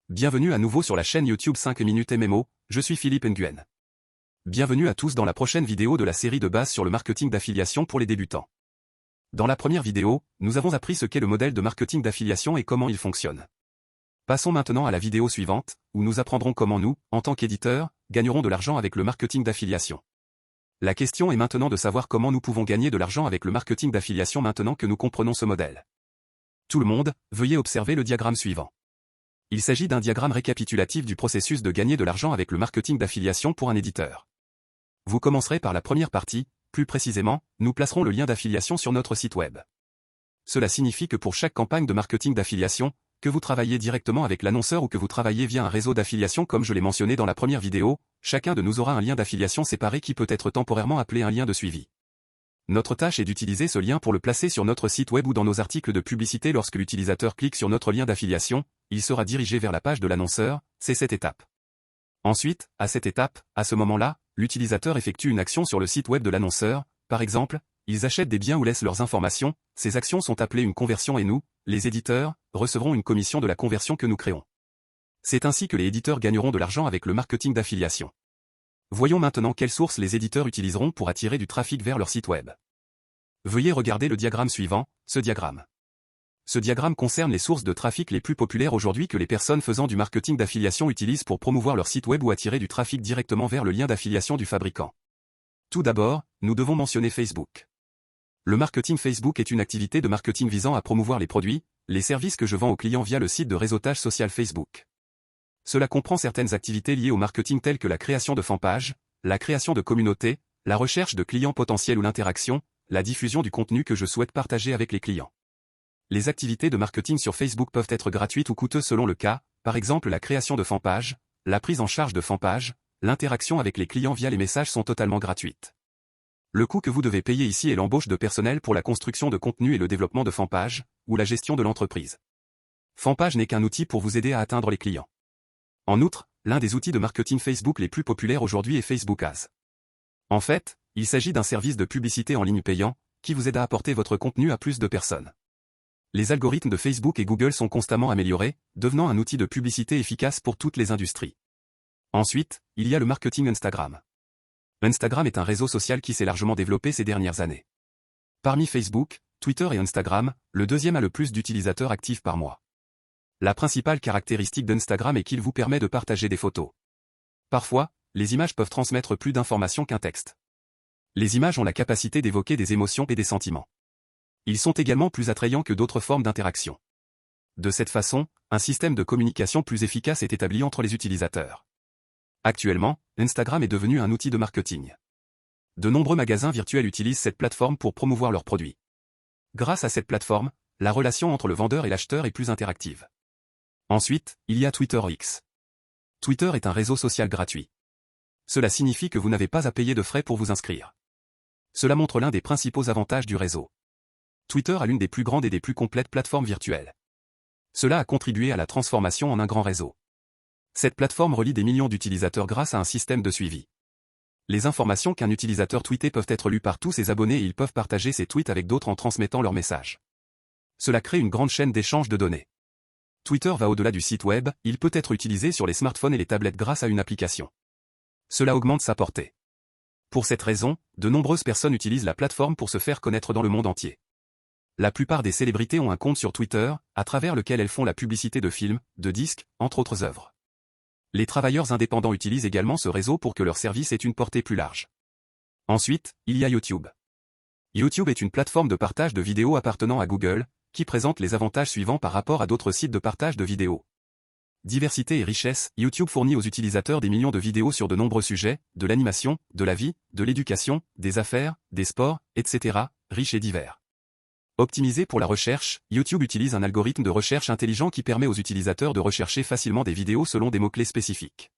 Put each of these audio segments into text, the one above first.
Bienvenue à nouveau sur la chaîne YouTube 5 minutes MMO, je suis Philippe Nguyen. Bienvenue à tous dans la prochaine vidéo de la série de base sur le marketing d'affiliation pour les débutants. Dans la première vidéo, nous avons appris ce qu'est le modèle de marketing d'affiliation et comment il fonctionne. Passons maintenant à la vidéo suivante, où nous apprendrons comment nous, en tant qu'éditeurs, gagnerons de l'argent avec le marketing d'affiliation. La question est maintenant de savoir comment nous pouvons gagner de l'argent avec le marketing d'affiliation maintenant que nous comprenons ce modèle. Tout le monde, veuillez observer le diagramme suivant. Il s'agit d'un diagramme récapitulatif du processus de gagner de l'argent avec le marketing d'affiliation pour un éditeur. Vous commencerez par la première partie, plus précisément, nous placerons le lien d'affiliation sur notre site web. Cela signifie que pour chaque campagne de marketing d'affiliation, que vous travaillez directement avec l'annonceur ou que vous travaillez via un réseau d'affiliation comme je l'ai mentionné dans la première vidéo, chacun de nous aura un lien d'affiliation séparé qui peut être temporairement appelé un lien de suivi. Notre tâche est d'utiliser ce lien pour le placer sur notre site web ou dans nos articles de publicité. Lorsque l'utilisateur clique sur notre lien d'affiliation, il sera dirigé vers la page de l'annonceur, c'est cette étape. Ensuite, à cette étape, à ce moment-là, l'utilisateur effectue une action sur le site web de l'annonceur, par exemple, ils achètent des biens ou laissent leurs informations, ces actions sont appelées une conversion et nous, les éditeurs, recevrons une commission de la conversion que nous créons. C'est ainsi que les éditeurs gagneront de l'argent avec le marketing d'affiliation. Voyons maintenant quelles sources les éditeurs utiliseront pour attirer du trafic vers leur site web. Veuillez regarder le diagramme suivant, ce diagramme. Ce diagramme concerne les sources de trafic les plus populaires aujourd'hui que les personnes faisant du marketing d'affiliation utilisent pour promouvoir leur site web ou attirer du trafic directement vers le lien d'affiliation du fabricant. Tout d'abord, nous devons mentionner Facebook. Le marketing Facebook est une activité de marketing visant à promouvoir les produits, les services que je vends aux clients via le site de réseautage social Facebook. Cela comprend certaines activités liées au marketing telles que la création de fanpages, la création de communautés, la recherche de clients potentiels ou l'interaction, la diffusion du contenu que je souhaite partager avec les clients. Les activités de marketing sur Facebook peuvent être gratuites ou coûteuses selon le cas, par exemple la création de fanpages, la prise en charge de fanpages, l'interaction avec les clients via les messages sont totalement gratuites. Le coût que vous devez payer ici est l'embauche de personnel pour la construction de contenu et le développement de fanpages, ou la gestion de l'entreprise. Fanpage n'est qu'un outil pour vous aider à atteindre les clients. En outre, l'un des outils de marketing Facebook les plus populaires aujourd'hui est Facebook Ads. En fait, il s'agit d'un service de publicité en ligne payant, qui vous aide à apporter votre contenu à plus de personnes. Les algorithmes de Facebook et Google sont constamment améliorés, devenant un outil de publicité efficace pour toutes les industries. Ensuite, il y a le marketing Instagram. Instagram est un réseau social qui s'est largement développé ces dernières années. Parmi Facebook, Twitter et Instagram, le deuxième a le plus d'utilisateurs actifs par mois. La principale caractéristique d'Instagram est qu'il vous permet de partager des photos. Parfois, les images peuvent transmettre plus d'informations qu'un texte. Les images ont la capacité d'évoquer des émotions et des sentiments. Ils sont également plus attrayants que d'autres formes d'interaction. De cette façon, un système de communication plus efficace est établi entre les utilisateurs. Actuellement, Instagram est devenu un outil de marketing. De nombreux magasins virtuels utilisent cette plateforme pour promouvoir leurs produits. Grâce à cette plateforme, la relation entre le vendeur et l'acheteur est plus interactive. Ensuite, il y a Twitter X. Twitter est un réseau social gratuit. Cela signifie que vous n'avez pas à payer de frais pour vous inscrire. Cela montre l'un des principaux avantages du réseau. Twitter a l'une des plus grandes et des plus complètes plateformes virtuelles. Cela a contribué à la transformation en un grand réseau. Cette plateforme relie des millions d'utilisateurs grâce à un système de suivi. Les informations qu'un utilisateur tweeté peuvent être lues par tous ses abonnés et ils peuvent partager ces tweets avec d'autres en transmettant leurs messages. Cela crée une grande chaîne d'échange de données. Twitter va au-delà du site web, il peut être utilisé sur les smartphones et les tablettes grâce à une application. Cela augmente sa portée. Pour cette raison, de nombreuses personnes utilisent la plateforme pour se faire connaître dans le monde entier. La plupart des célébrités ont un compte sur Twitter, à travers lequel elles font la publicité de films, de disques, entre autres œuvres. Les travailleurs indépendants utilisent également ce réseau pour que leur service ait une portée plus large. Ensuite, il y a YouTube. YouTube est une plateforme de partage de vidéos appartenant à Google, qui présente les avantages suivants par rapport à d'autres sites de partage de vidéos. Diversité et richesse, YouTube fournit aux utilisateurs des millions de vidéos sur de nombreux sujets, de l'animation, de la vie, de l'éducation, des affaires, des sports, etc., riches et divers. Optimisé pour la recherche, YouTube utilise un algorithme de recherche intelligent qui permet aux utilisateurs de rechercher facilement des vidéos selon des mots-clés spécifiques.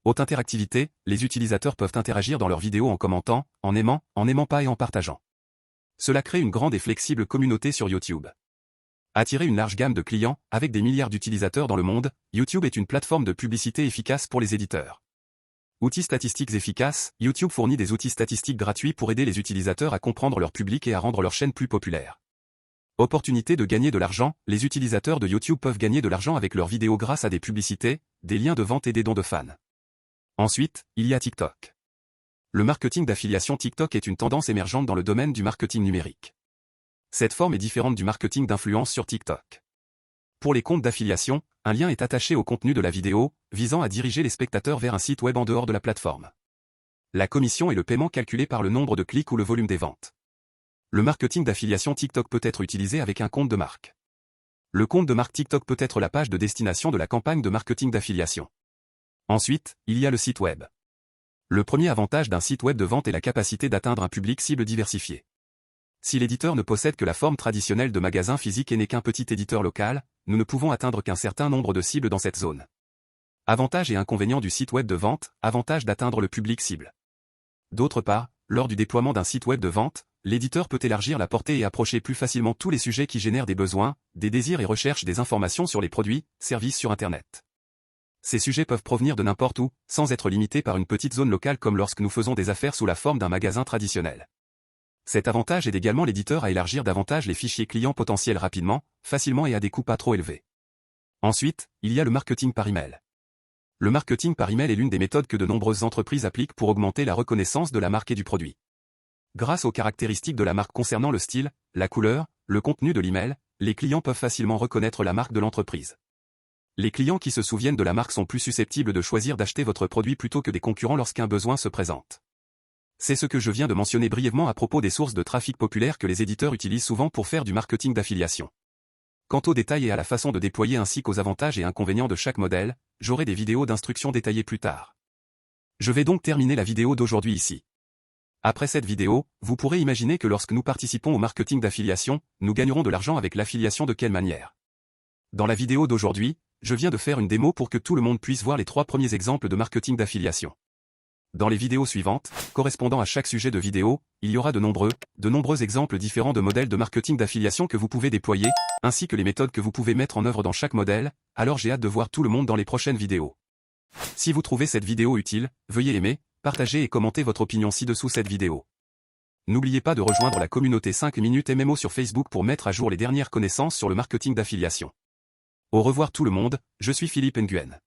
Haute interactivité, les utilisateurs peuvent interagir dans leurs vidéos en commentant, en n'aimant pas et en partageant. Cela crée une grande et flexible communauté sur YouTube. Attirer une large gamme de clients, avec des milliards d'utilisateurs dans le monde, YouTube est une plateforme de publicité efficace pour les éditeurs. Outils statistiques efficaces, YouTube fournit des outils statistiques gratuits pour aider les utilisateurs à comprendre leur public et à rendre leur chaîne plus populaire. Opportunité de gagner de l'argent, les utilisateurs de YouTube peuvent gagner de l'argent avec leurs vidéos grâce à des publicités, des liens de vente et des dons de fans. Ensuite, il y a TikTok. Le marketing d'affiliation TikTok est une tendance émergente dans le domaine du marketing numérique. Cette forme est différente du marketing d'influence sur TikTok. Pour les comptes d'affiliation, un lien est attaché au contenu de la vidéo, visant à diriger les spectateurs vers un site web en dehors de la plateforme. La commission est le paiement calculé par le nombre de clics ou le volume des ventes. Le marketing d'affiliation TikTok peut être utilisé avec un compte de marque. Le compte de marque TikTok peut être la page de destination de la campagne de marketing d'affiliation. Ensuite, il y a le site web. Le premier avantage d'un site web de vente est la capacité d'atteindre un public cible diversifié. Si l'éditeur ne possède que la forme traditionnelle de magasin physique et n'est qu'un petit éditeur local, nous ne pouvons atteindre qu'un certain nombre de cibles dans cette zone. Avantages et inconvénients du site web de vente, avantage d'atteindre le public cible. D'autre part, lors du déploiement d'un site web de vente, l'éditeur peut élargir la portée et approcher plus facilement tous les sujets qui génèrent des besoins, des désirs et recherchent des informations sur les produits, services sur Internet. Ces sujets peuvent provenir de n'importe où, sans être limités par une petite zone locale comme lorsque nous faisons des affaires sous la forme d'un magasin traditionnel. Cet avantage aide également l'éditeur à élargir davantage les fichiers clients potentiels rapidement, facilement et à des coûts pas trop élevés. Ensuite, il y a le marketing par email. Le marketing par email est l'une des méthodes que de nombreuses entreprises appliquent pour augmenter la reconnaissance de la marque et du produit. Grâce aux caractéristiques de la marque concernant le style, la couleur, le contenu de l'email, les clients peuvent facilement reconnaître la marque de l'entreprise. Les clients qui se souviennent de la marque sont plus susceptibles de choisir d'acheter votre produit plutôt que des concurrents lorsqu'un besoin se présente. C'est ce que je viens de mentionner brièvement à propos des sources de trafic populaires que les éditeurs utilisent souvent pour faire du marketing d'affiliation. Quant aux détails et à la façon de déployer ainsi qu'aux avantages et inconvénients de chaque modèle, j'aurai des vidéos d'instructions détaillées plus tard. Je vais donc terminer la vidéo d'aujourd'hui ici. Après cette vidéo, vous pourrez imaginer que lorsque nous participons au marketing d'affiliation, nous gagnerons de l'argent avec l'affiliation de quelle manière. Dans la vidéo d'aujourd'hui, je viens de faire une démo pour que tout le monde puisse voir les 3 premiers exemples de marketing d'affiliation. Dans les vidéos suivantes, correspondant à chaque sujet de vidéo, il y aura de nombreux exemples différents de modèles de marketing d'affiliation que vous pouvez déployer, ainsi que les méthodes que vous pouvez mettre en œuvre dans chaque modèle, alors j'ai hâte de voir tout le monde dans les prochaines vidéos. Si vous trouvez cette vidéo utile, veuillez aimer, partager et commenter votre opinion ci-dessous cette vidéo. N'oubliez pas de rejoindre la communauté 5 minutes MMO sur Facebook pour mettre à jour les dernières connaissances sur le marketing d'affiliation. Au revoir tout le monde, je suis Philippe Nguyen.